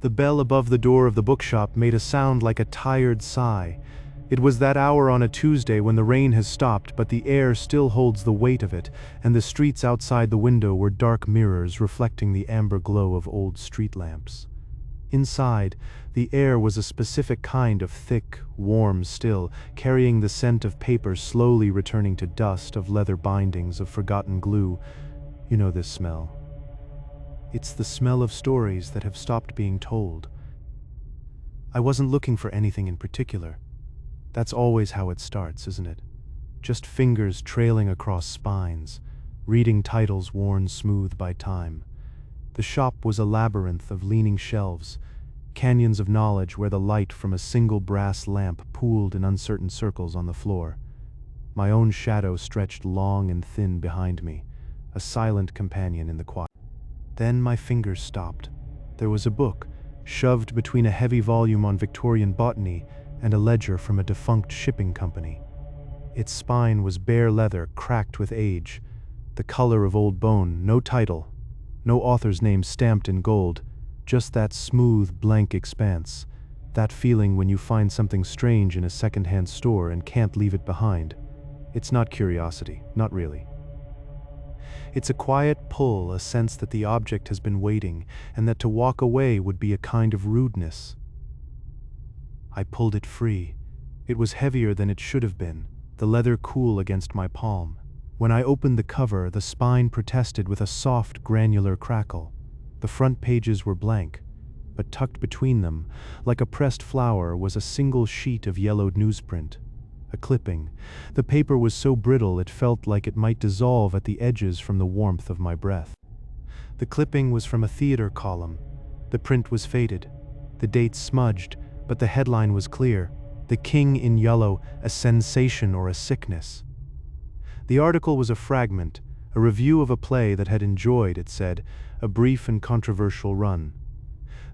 The bell above the door of the bookshop made a sound like a tired sigh. It was that hour on a Tuesday when the rain has stopped, but the air still holds the weight of it, and the streets outside the window were dark mirrors reflecting the amber glow of old street lamps. Inside, the air was a specific kind of thick, warm still, carrying the scent of paper slowly returning to dust, of leather bindings, of forgotten glue. You know this smell. It's the smell of stories that have stopped being told. I wasn't looking for anything in particular. That's always how it starts, isn't it? Just fingers trailing across spines, reading titles worn smooth by time. The shop was a labyrinth of leaning shelves, canyons of knowledge where the light from a single brass lamp pooled in uncertain circles on the floor. My own shadow stretched long and thin behind me, a silent companion in the quiet. Then my fingers stopped. There was a book, shoved between a heavy volume on Victorian botany and a ledger from a defunct shipping company. Its spine was bare leather, cracked with age, the color of old bone, no title, no author's name stamped in gold, just that smooth, blank expanse, that feeling when you find something strange in a second-hand store and can't leave it behind. It's not curiosity, not really. It's a quiet pull, a sense that the object has been waiting, and that to walk away would be a kind of rudeness. I pulled it free. It was heavier than it should have been, the leather cool against my palm. When I opened the cover, the spine protested with a soft, granular crackle. The front pages were blank, but tucked between them, like a pressed flower, was a single sheet of yellowed newsprint. A clipping. The paper was so brittle it felt like it might dissolve at the edges from the warmth of my breath. The clipping was from a theater column. The print was faded, the dates smudged, but the headline was clear: "The King in Yellow, a Sensation or a Sickness." The article was a fragment, a review of a play that had enjoyed, it said, a brief and controversial run.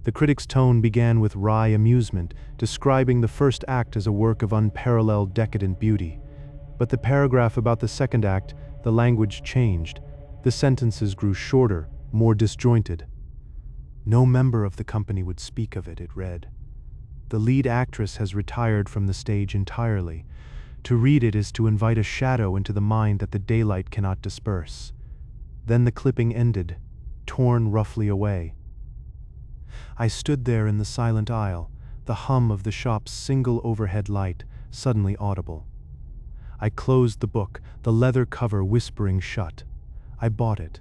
The critic's tone began with wry amusement, describing the first act as a work of unparalleled decadent beauty. But the paragraph about the second act, the language changed. The sentences grew shorter, more disjointed. No member of the company would speak of it, it read. The lead actress has retired from the stage entirely. To read it is to invite a shadow into the mind that the daylight cannot disperse. Then the clipping ended, torn roughly away. I stood there in the silent aisle, the hum of the shop's single overhead light suddenly audible. I closed the book, the leather cover whispering shut. I bought it.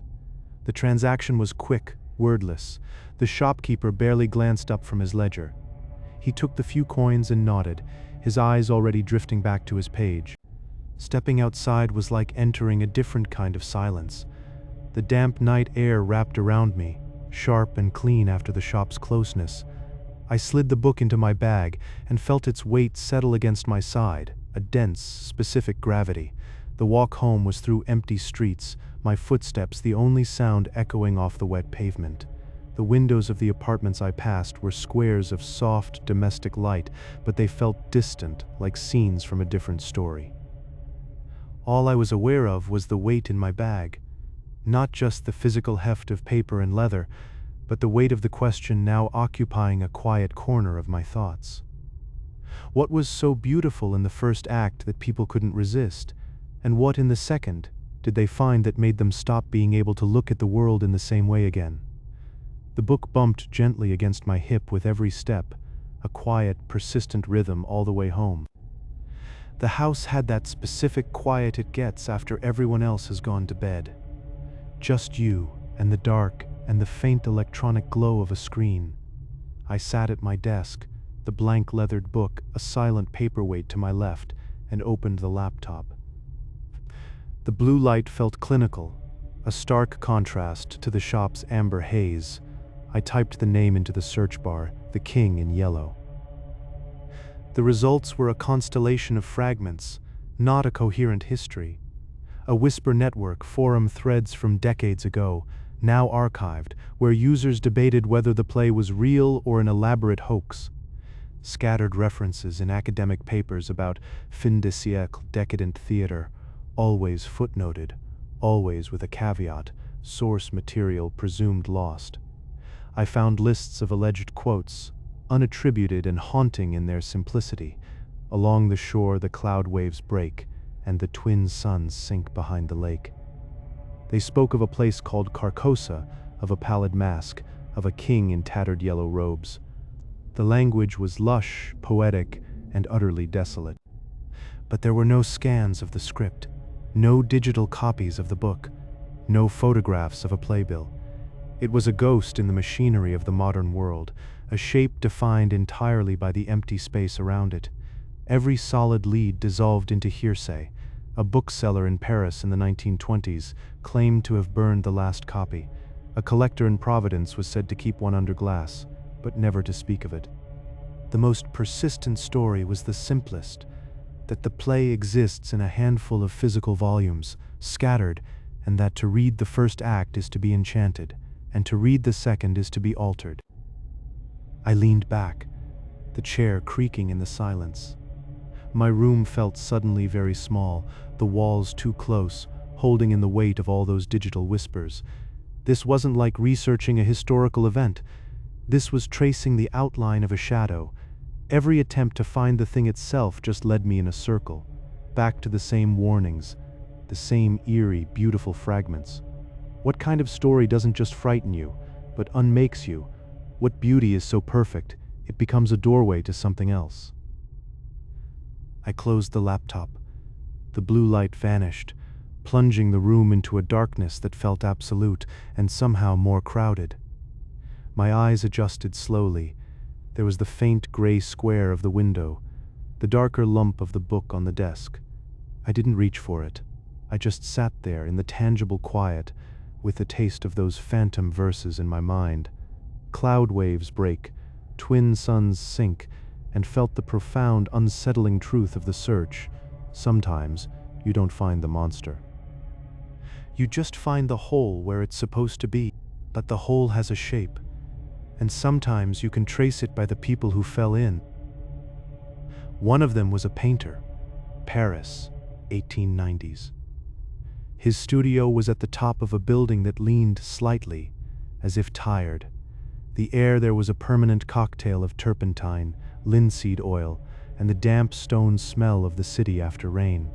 The transaction was quick, wordless. The shopkeeper barely glanced up from his ledger. He took the few coins and nodded, his eyes already drifting back to his page. Stepping outside was like entering a different kind of silence. The damp night air wrapped around me, sharp and clean after the shop's closeness. I slid the book into my bag and felt its weight settle against my side, a dense, specific gravity. The walk home was through empty streets, my footsteps the only sound echoing off the wet pavement. The windows of the apartments I passed were squares of soft, domestic light, but they felt distant, like scenes from a different story. All I was aware of was the weight in my bag. Not just the physical heft of paper and leather, but the weight of the question now occupying a quiet corner of my thoughts. What was so beautiful in the first act that people couldn't resist, and what in the second did they find that made them stop being able to look at the world in the same way again? The book bumped gently against my hip with every step, a quiet, persistent rhythm all the way home. The house had that specific quiet it gets after everyone else has gone to bed. Just you, and the dark, and the faint electronic glow of a screen. I sat at my desk, the blank leathered book a silent paperweight to my left, and opened the laptop. The blue light felt clinical, a stark contrast to the shop's amber haze. I typed the name into the search bar, The King in Yellow. The results were a constellation of fragments, not a coherent history. A whisper network, forum threads from decades ago, now archived, where users debated whether the play was real or an elaborate hoax. Scattered references in academic papers about fin de siècle decadent theater, always footnoted, always with a caveat, source material presumed lost. I found lists of alleged quotes, unattributed and haunting in their simplicity. Along the shore the cloud waves break, and the twin suns sink behind the lake. They spoke of a place called Carcosa, of a pallid mask, of a king in tattered yellow robes. The language was lush, poetic, and utterly desolate. But there were no scans of the script, no digital copies of the book, no photographs of a playbill. It was a ghost in the machinery of the modern world, a shape defined entirely by the empty space around it. Every solid lead dissolved into hearsay. A bookseller in Paris in the 1920s claimed to have burned the last copy. A collector in Providence was said to keep one under glass, but never to speak of it. The most persistent story was the simplest, that the play exists in a handful of physical volumes, scattered, and that to read the first act is to be enchanted, and to read the second is to be altered. I leaned back, the chair creaking in the silence. My room felt suddenly very small, the walls too close, holding in the weight of all those digital whispers. This wasn't like researching a historical event. This was tracing the outline of a shadow. Every attempt to find the thing itself just led me in a circle, back to the same warnings, the same eerie, beautiful fragments. What kind of story doesn't just frighten you, but unmakes you? What beauty is so perfect, it becomes a doorway to something else? I closed the laptop. The blue light vanished, plunging the room into a darkness that felt absolute and somehow more crowded. My eyes adjusted slowly. There was the faint gray square of the window, the darker lump of the book on the desk. I didn't reach for it. I just sat there in the tangible quiet, with the taste of those phantom verses in my mind. Cloud waves break, twin suns sink, and felt the profound, unsettling truth of the search. Sometimes you don't find the monster. You just find the hole where it's supposed to be, but the hole has a shape, and sometimes you can trace it by the people who fell in. One of them was a painter. Paris, 1890s. His studio was at the top of a building that leaned slightly, as if tired. The air there was a permanent cocktail of turpentine, linseed oil, and the damp stone smell of the city after rain.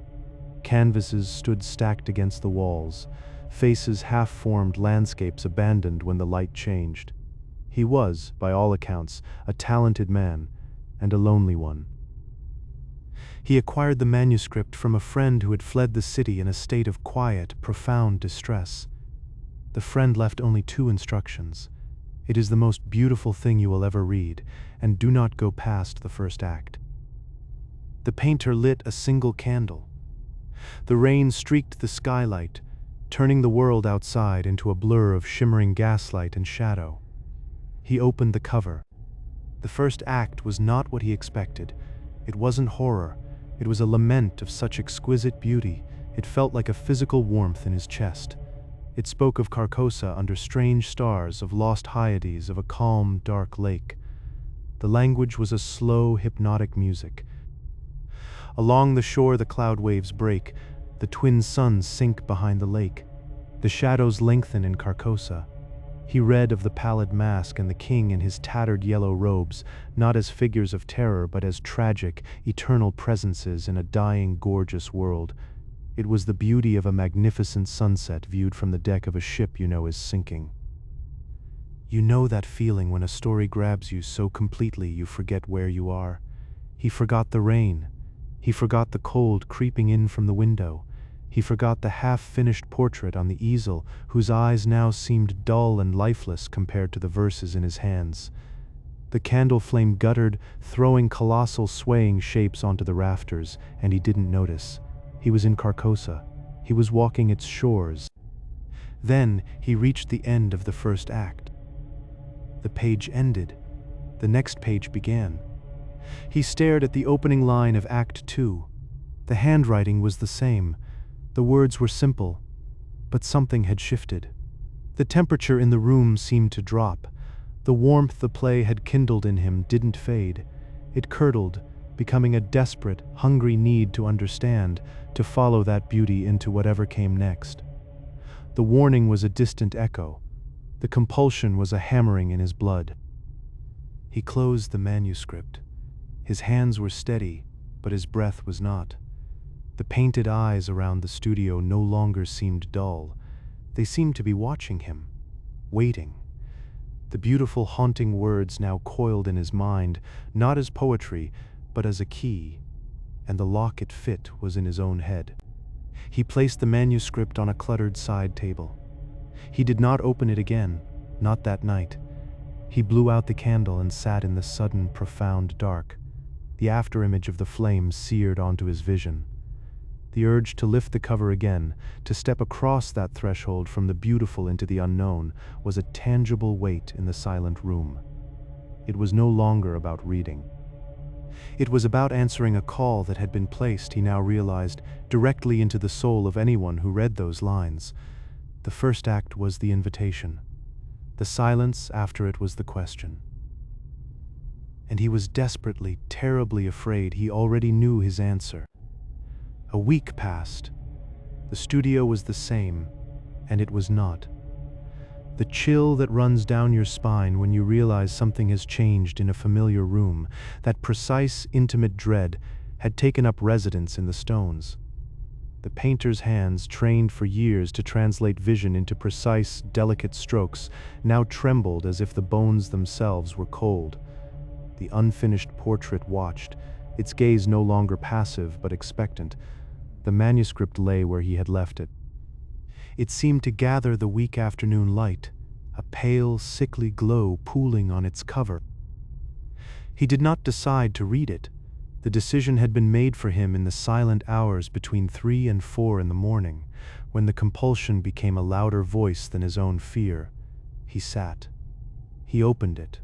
Canvases stood stacked against the walls, faces half-formed landscapes abandoned when the light changed. He was, by all accounts, a talented man, and a lonely one. He acquired the manuscript from a friend who had fled the city in a state of quiet, profound distress. The friend left only 2 instructions. It is the most beautiful thing you will ever read, and do not go past the first act. The painter lit a single candle. The rain streaked the skylight, turning the world outside into a blur of shimmering gaslight and shadow. He opened the cover. The first act was not what he expected. It wasn't horror. It was a lament of such exquisite beauty, it felt like a physical warmth in his chest. It spoke of Carcosa under strange stars, of lost Hyades, of a calm, dark lake. The language was a slow, hypnotic music. Along the shore the cloud waves break, the twin suns sink behind the lake. The shadows lengthen in Carcosa. He read of the pallid mask and the king in his tattered yellow robes, not as figures of terror but as tragic, eternal presences in a dying, gorgeous world. It was the beauty of a magnificent sunset viewed from the deck of a ship you know is sinking. You know that feeling when a story grabs you so completely you forget where you are. He forgot the rain. He forgot the cold creeping in from the window. He forgot the half-finished portrait on the easel, whose eyes now seemed dull and lifeless compared to the verses in his hands. The candle flame guttered, throwing colossal swaying shapes onto the rafters, and he didn't notice. He was in Carcosa. He was walking its shores. Then he reached the end of the first act. The page ended. The next page began. He stared at the opening line of Act 2. The handwriting was the same. The words were simple, but something had shifted. The temperature in the room seemed to drop. The warmth the play had kindled in him didn't fade. It curdled, becoming a desperate, hungry need to understand, to follow that beauty into whatever came next. The warning was a distant echo. The compulsion was a hammering in his blood. He closed the manuscript. His hands were steady, but his breath was not. The painted eyes around the studio no longer seemed dull. They seemed to be watching him, waiting. The beautiful, haunting words now coiled in his mind, not as poetry, but as a key, and the lock it fit was in his own head. He placed the manuscript on a cluttered side table. He did not open it again, not that night. He blew out the candle and sat in the sudden, profound dark. The afterimage of the flames seared onto his vision. The urge to lift the cover again, to step across that threshold from the beautiful into the unknown, was a tangible weight in the silent room. It was no longer about reading. It was about answering a call that had been placed, he now realized, directly into the soul of anyone who read those lines. The first act was the invitation. The silence after it was the question. And he was desperately, terribly afraid he already knew his answer. A week passed. The studio was the same, and it was not. The chill that runs down your spine when you realize something has changed in a familiar room, that precise, intimate dread, had taken up residence in the stones. The painter's hands, trained for years to translate vision into precise, delicate strokes, now trembled as if the bones themselves were cold. The unfinished portrait watched, its gaze no longer passive but expectant. The manuscript lay where he had left it. It seemed to gather the weak afternoon light, a pale, sickly glow pooling on its cover. He did not decide to read it. The decision had been made for him in the silent hours between 3 and 4 in the morning, when the compulsion became a louder voice than his own fear. He sat. He opened it.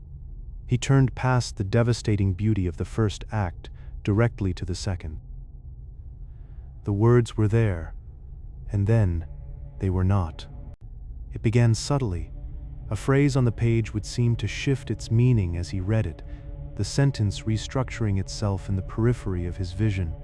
He turned past the devastating beauty of the first act directly to the second. The words were there, and then they were not. It began subtly. A phrase on the page would seem to shift its meaning as he read it, the sentence restructuring itself in the periphery of his vision.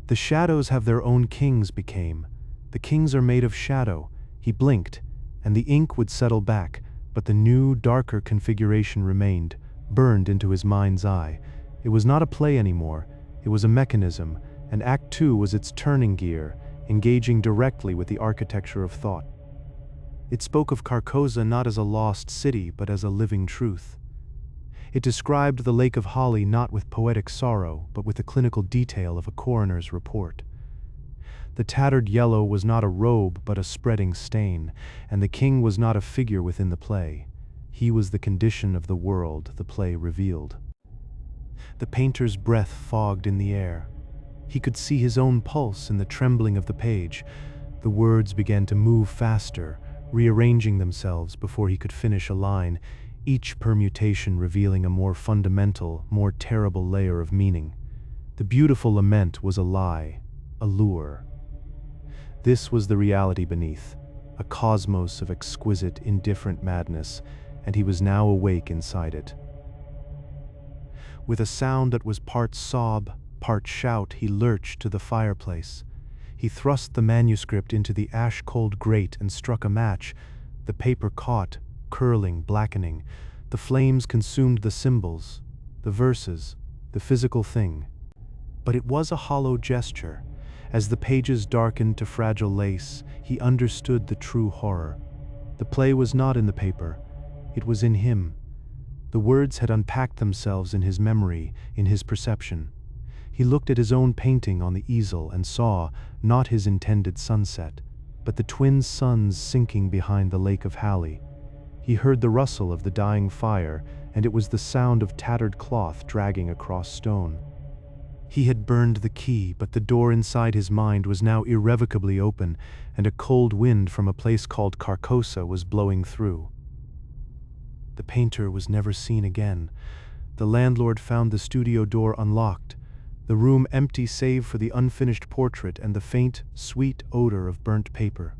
The shadows have their own kings became. The kings are made of shadow. He blinked, and the ink would settle back, but the new, darker configuration remained, burned into his mind's eye. It was not a play anymore. It was a mechanism, and Act 2 was its turning gear, engaging directly with the architecture of thought. It spoke of Carcosa not as a lost city, but as a living truth. It described the Lake of Holly not with poetic sorrow, but with the clinical detail of a coroner's report. The tattered yellow was not a robe, but a spreading stain, and the king was not a figure within the play. He was the condition of the world the play revealed. The painter's breath fogged in the air. He could see his own pulse in the trembling of the page. The words began to move faster, rearranging themselves before he could finish a line, each permutation revealing a more fundamental, more terrible layer of meaning. The beautiful lament was a lie, a lure. This was the reality beneath, a cosmos of exquisite, indifferent madness, and he was now awake inside it. With a sound that was part sob, part shout, he lurched to the fireplace. He thrust the manuscript into the ash-cold grate and struck a match. The paper caught, curling, blackening. The flames consumed the symbols, the verses, the physical thing. But it was a hollow gesture. As the pages darkened to fragile lace, he understood the true horror. The play was not in the paper. It was in him. The words had unpacked themselves in his memory, in his perception. He looked at his own painting on the easel and saw, not his intended sunset, but the twin suns sinking behind the Lake of Halley. He heard the rustle of the dying fire, and it was the sound of tattered cloth dragging across stone. He had burned the key, but the door inside his mind was now irrevocably open, and a cold wind from a place called Carcosa was blowing through. The painter was never seen again. The landlord found the studio door unlocked, the room empty save for the unfinished portrait and the faint, sweet odor of burnt paper.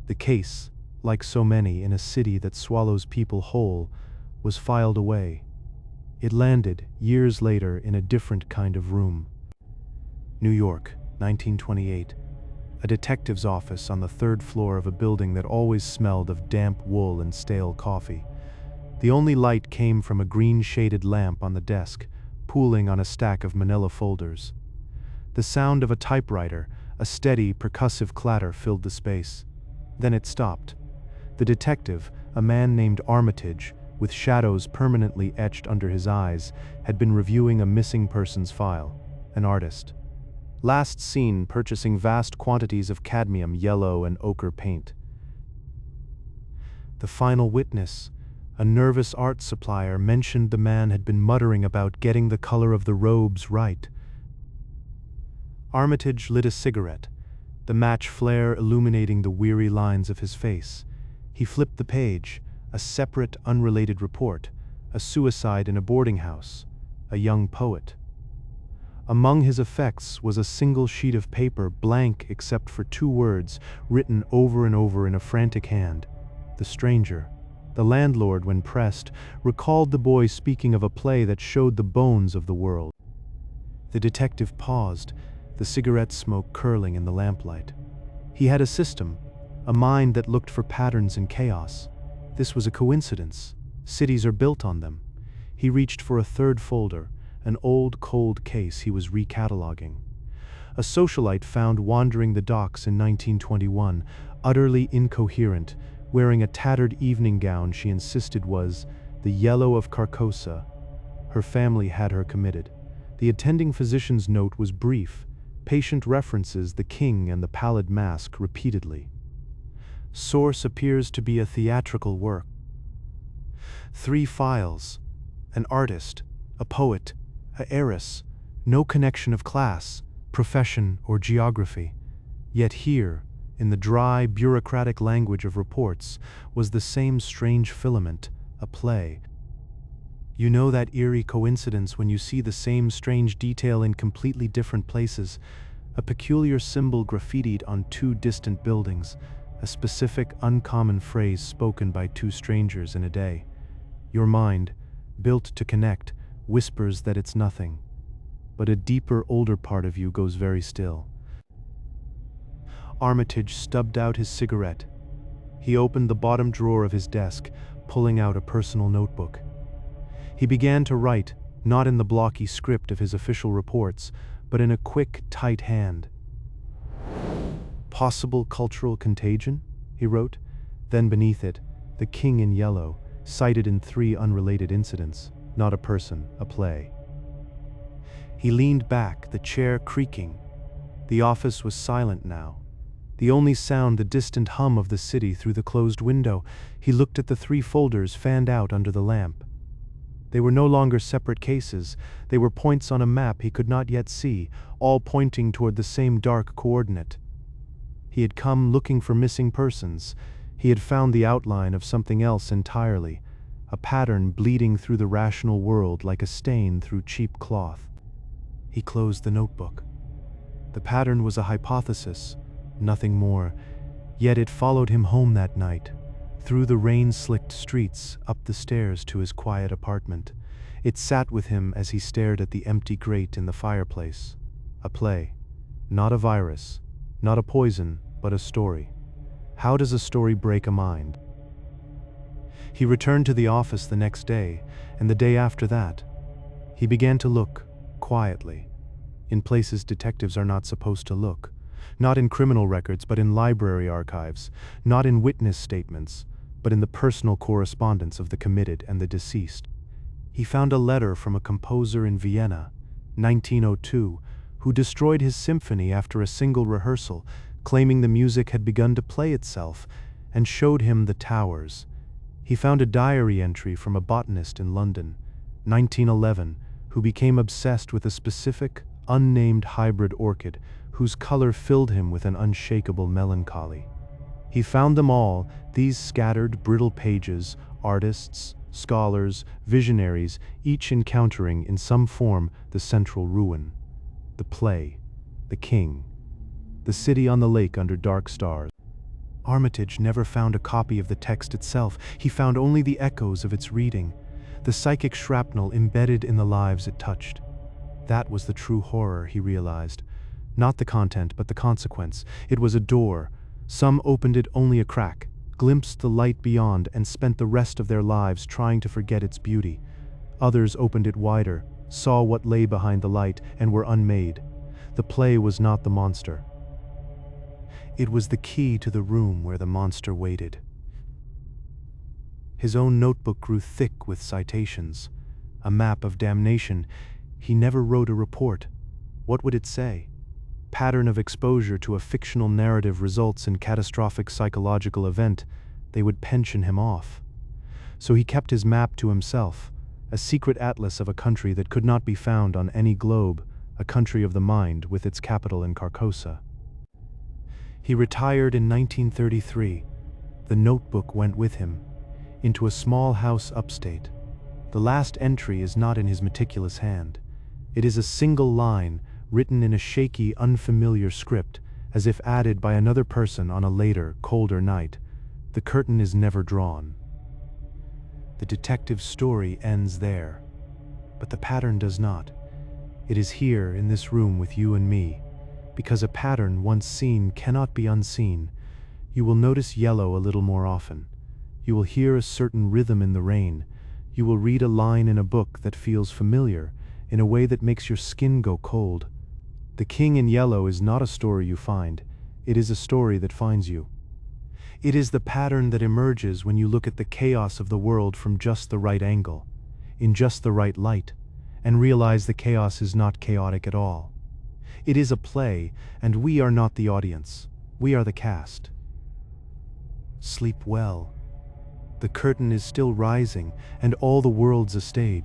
The case, like so many in a city that swallows people whole, was filed away. It landed, years later, in a different kind of room. New York, 1928. a detective's office on the third floor of a building that always smelled of damp wool and stale coffee. The only light came from a green-shaded lamp on the desk, pooling on a stack of manila folders. The sound of a typewriter, a steady, percussive clatter, filled the space. Then it stopped. The detective, a man named Armitage, with shadows permanently etched under his eyes, had been reviewing a missing persons file. An artist. Last seen purchasing vast quantities of cadmium yellow and ochre paint. The final witness, a nervous art supplier, mentioned the man had been muttering about getting the color of the robes right. Armitage lit a cigarette, the match flare illuminating the weary lines of his face. He flipped the page, a separate, unrelated report, a suicide in a boarding house, a young poet. Among his effects was a single sheet of paper, blank except for 2 words, written over and over in a frantic hand. The stranger. The landlord, when pressed, recalled the boy speaking of a play that showed the bones of the world. The detective paused, the cigarette smoke curling in the lamplight. He had a system, a mind that looked for patterns in chaos. This was a coincidence. Cities are built on them. He reached for a third folder, an old cold case he was recataloguing. A socialite found wandering the docks in 1921, utterly incoherent, wearing a tattered evening gown she insisted was the yellow of Carcosa. Her family had her committed. The attending physician's note was brief. Patient references the king and the pallid mask repeatedly. Source appears to be a theatrical work. 3 files. An artist, a poet, an heiress, no connection of class, profession, or geography. Yet here, in the dry, bureaucratic language of reports, was the same strange filament, a play. You know that eerie coincidence when you see the same strange detail in completely different places, a peculiar symbol graffitied on 2 distant buildings, a specific, uncommon phrase spoken by 2 strangers in a day. Your mind, built to connect, whispers that it's nothing. But a deeper, older part of you goes very still. Armitage stubbed out his cigarette. He opened the bottom drawer of his desk, pulling out a personal notebook. He began to write, not in the blocky script of his official reports, but in a quick, tight hand. Possible cultural contagion, he wrote. Then beneath it, the king in yellow, cited in 3 unrelated incidents, not a person, a play. He leaned back, the chair creaking. The office was silent now. The only sound the distant hum of the city through the closed window. He looked at the 3 folders fanned out under the lamp. They were no longer separate cases. They were points on a map he could not yet see, all pointing toward the same dark coordinate. He had come looking for missing persons. He had found the outline of something else entirely, a pattern bleeding through the rational world like a stain through cheap cloth. He closed the notebook. The pattern was a hypothesis, nothing more, yet it followed him home that night, through the rain-slicked streets, up the stairs to his quiet apartment. It sat with him as he stared at the empty grate in the fireplace. A play. Not a virus, not a poison, but a story. How does a story break a mind? He returned to the office the next day, and the day after that. He began to look, quietly, in places detectives are not supposed to look. Not in criminal records, but in library archives. Not in witness statements, but in the personal correspondence of the committed and the deceased. He found a letter from a composer in Vienna, 1902, who destroyed his symphony after a single rehearsal, claiming the music had begun to play itself, and showed him the towers. He found a diary entry from a botanist in London, 1911, who became obsessed with a specific, unnamed hybrid orchid whose color filled him with an unshakable melancholy. He found them all, these scattered, brittle pages, artists, scholars, visionaries, each encountering in some form the central ruin. The play, the king, the city on the lake under dark stars. Armitage never found a copy of the text itself. He found only the echoes of its reading, the psychic shrapnel embedded in the lives it touched. That was the true horror, he realized. Not the content, but the consequence. It was a door. Some opened it only a crack, glimpsed the light beyond, and spent the rest of their lives trying to forget its beauty. Others opened it wider, saw what lay behind the light, and were unmade. The play was not the monster. It was the key to the room where the monster waited. His own notebook grew thick with citations. A map of damnation. He never wrote a report. What would it say? Pattern of exposure to a fictional narrative results in catastrophic psychological event. They would pension him off. So he kept his map to himself, a secret atlas of a country that could not be found on any globe, a country of the mind with its capital in Carcosa. He retired in 1933. The notebook went with him, into a small house upstate. The last entry is not in his meticulous hand. It is a single line, written in a shaky, unfamiliar script, as if added by another person on a later, colder night. The curtain is never drawn. The detective's story ends there. But the pattern does not. It is here, in this room with you and me. Because a pattern once seen cannot be unseen. You will notice yellow a little more often. You will hear a certain rhythm in the rain. You will read a line in a book that feels familiar, in a way that makes your skin go cold. The King in Yellow is not a story you find. It is a story that finds you. It is the pattern that emerges when you look at the chaos of the world from just the right angle, in just the right light, and realize the chaos is not chaotic at all. It is a play, and we are not the audience. We are the cast. Sleep well. The curtain is still rising, and all the world's a stage.